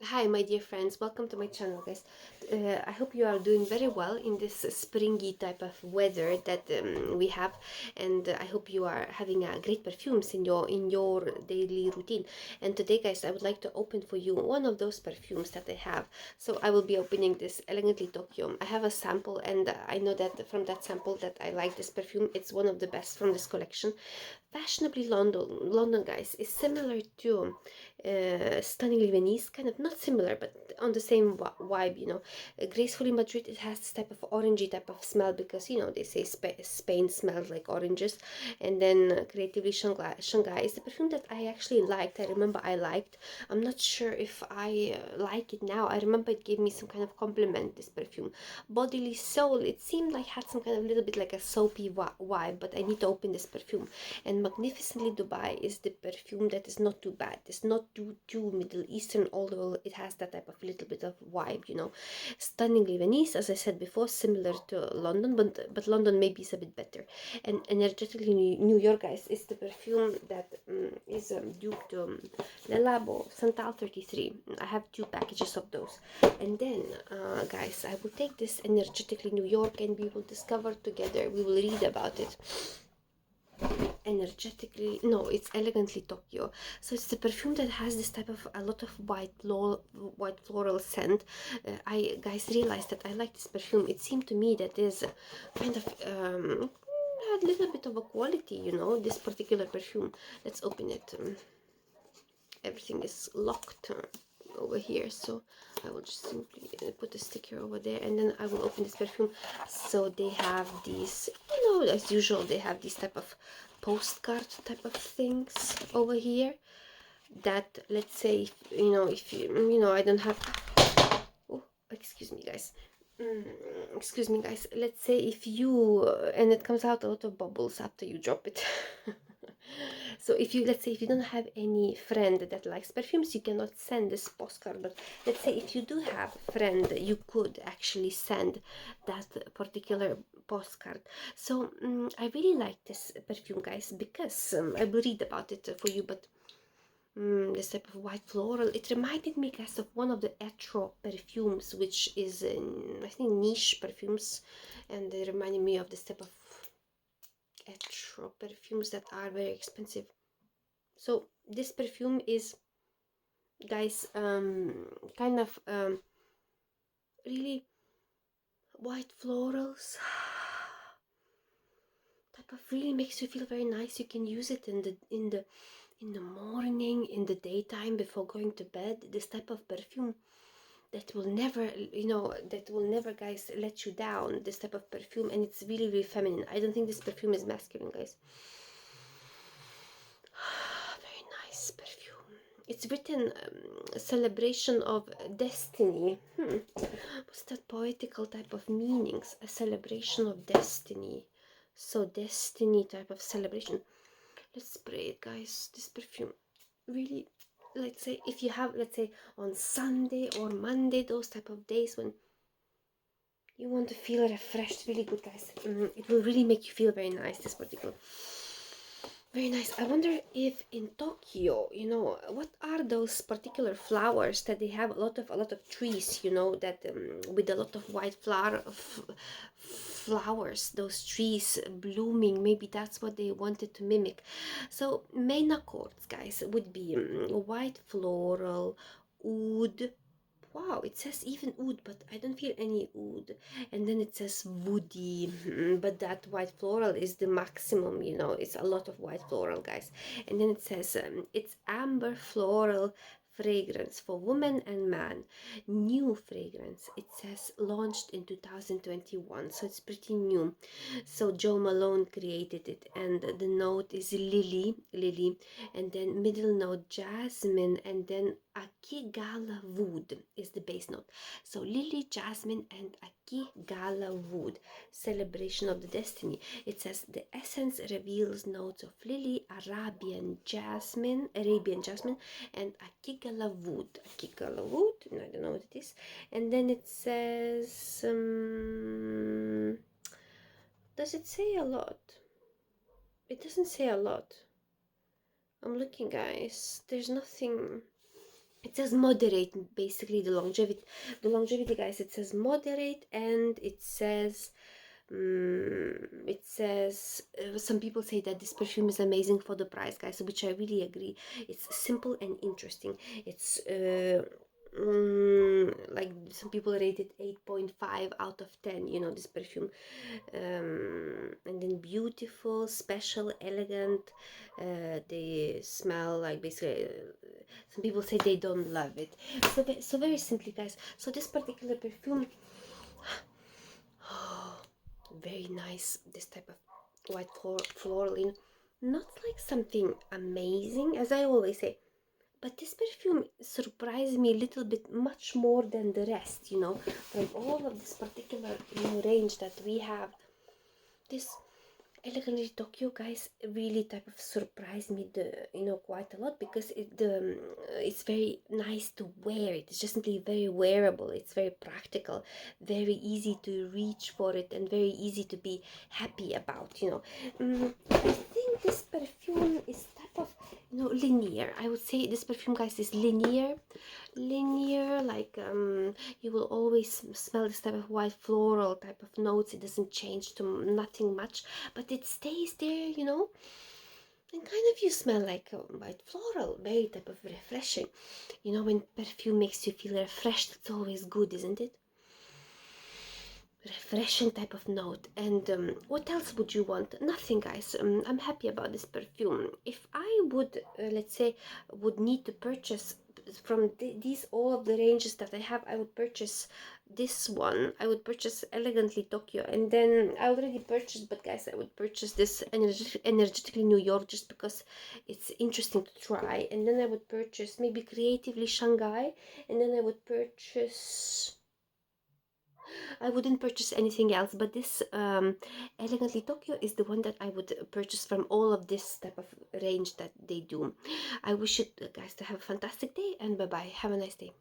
Hi, my dear friends. Welcome to my channel, guys. I hope you are doing very well in this springy type of weather that we have, and I hope you are having great perfumes in your daily routine. And today, guys, I would like to open for you one of those perfumes that I have. So I will be opening this Elegantly Tokyo. I have a sample, and I know that from that sample that I like this perfume. It's one of the best from this collection. Fashionably London, guys, is similar to Stunningly Venice, kind of not similar, but on the same vibe, Gracefully Madrid, it has this type of orangey type of smell because, they say Spain smells like oranges. And then Creatively Shanghai is the perfume that I actually liked. I remember I liked. I'm not sure if I like it now. I remember it gave me some kind of compliment, this perfume. Bodily Soul, it seemed like had some kind of little bit like a soapy vibe, but I need to open this perfume. And Magnificently Dubai is the perfume that is not too bad. It's not too Middle Eastern, although it has that type of little bit of vibe, Stunningly Venice, as I said before, similar to London, but London maybe is a bit better. And Energetically New York, guys, is the perfume that is duped to Le Labo Santal 33. I have two packages of those. And then, guys, I will take this Energetically New York and we will discover together, we will read about it. Energetically, no, it's Elegantly Tokyo. So it's the perfume that has this type of a lot of white floral scent. I guys realized that I like this perfume. It seemed to me that is kind of had a little bit of a quality, this particular perfume. Let's open it. Everything is locked over here, so I will just simply put a sticker over there, and then I will open this perfume. So they have these, as usual, they have these type of postcard type of things over here that, let's say, if I don't have, oh, excuse me, guys. Excuse me, guys. Let's say if you and it comes out a lot of bubbles after you drop it. So if you, let's say, if you don't have any friend that likes perfumes, you cannot send this postcard. But let's say if you do have a friend, you could actually send that particular postcard. So I really like this perfume, guys, because I will read about it for you, but this type of white floral, it reminded me, guys, of one of the Etro perfumes, which is I think niche perfumes, and they reminded me of this type of Etro perfumes that are very expensive. So this perfume is, guys, kind of really white florals type of, really makes you feel very nice. You can use it in the morning, in the daytime before going to bed. This type of perfume that will never, guys, let you down. This type of perfume, and it's really, really feminine. I don't think this perfume is masculine, guys. Very nice perfume. It's written celebration of destiny. What's that poetical type of meanings? A celebration of destiny. So destiny type of celebration. Let's spray it, guys. This perfume really, let's say if you have, let's say, on Sunday or Monday, those type of days when you want to feel refreshed, really good, guys. It will really make you feel very nice, this particular. Very nice. I wonder if in Tokyo, what are those particular flowers that they have a lot of trees, that with a lot of white flowers, those trees blooming. Maybe that's what they wanted to mimic. So main accords, guys, would be white floral, oud. Wow, it says even oud, but I don't feel any oud. And then it says woody, but that white floral is the maximum, it's a lot of white floral, guys. And then it says it's amber floral fragrance for woman and man, new fragrance. It says launched in 2021, so it's pretty new. So Joe Malone created it, and the note is lily, and then middle note jasmine, and then akigala wood is the base note. So lily, jasmine, and akigala wood, celebration of the destiny. It says the essence reveals notes of lily, Arabian jasmine, and akigala wood. Akigala wood, I don't know what it is. And then it says, does it say a lot? It doesn't say a lot. I'm looking, guys. There's nothing. it says moderate, basically the longevity, guys. It says moderate, and it says some people say that this perfume is amazing for the price, guys, which I really agree. It's simple and interesting. It's like some people rate it 8.5 out of 10, this perfume. And then beautiful, special, elegant. They smell like, basically, some people say they don't love it. So very simply, guys, so this particular perfume, very nice. This type of white floral, not like something amazing, as I always say, but this perfume surprised me a little bit much more than the rest, from all of this particular range that we have. This elegantly Tokyo, guys, really type of surprised me quite a lot, because it's very nice to wear. It's just simply very wearable. It's very practical, very easy to reach for it, and very easy to be happy about. I think this perfume is type of linear. I would say this perfume, guys, is linear, like you will always smell this type of white floral type of notes. It doesn't change to nothing much, but it stays there, and kind of you smell like white floral, very type of refreshing. When perfume makes you feel refreshed, it's always good, isn't it? Refreshing type of note. And what else would you want? Nothing, guys. I'm happy about this perfume. If I would let's say would need to purchase from these all of the ranges that I have, I would purchase this one. I would purchase Elegantly Tokyo, and then I already purchased, but guys, I would purchase this Energetically New York, just because it's interesting to try. And then I would purchase maybe Creatively Shanghai, and then I wouldn't purchase anything else, but this Elegantly Tokyo is the one that I would purchase from all of this type of range that they do. I wish you guys to have a fantastic day, and bye bye. Have a nice day.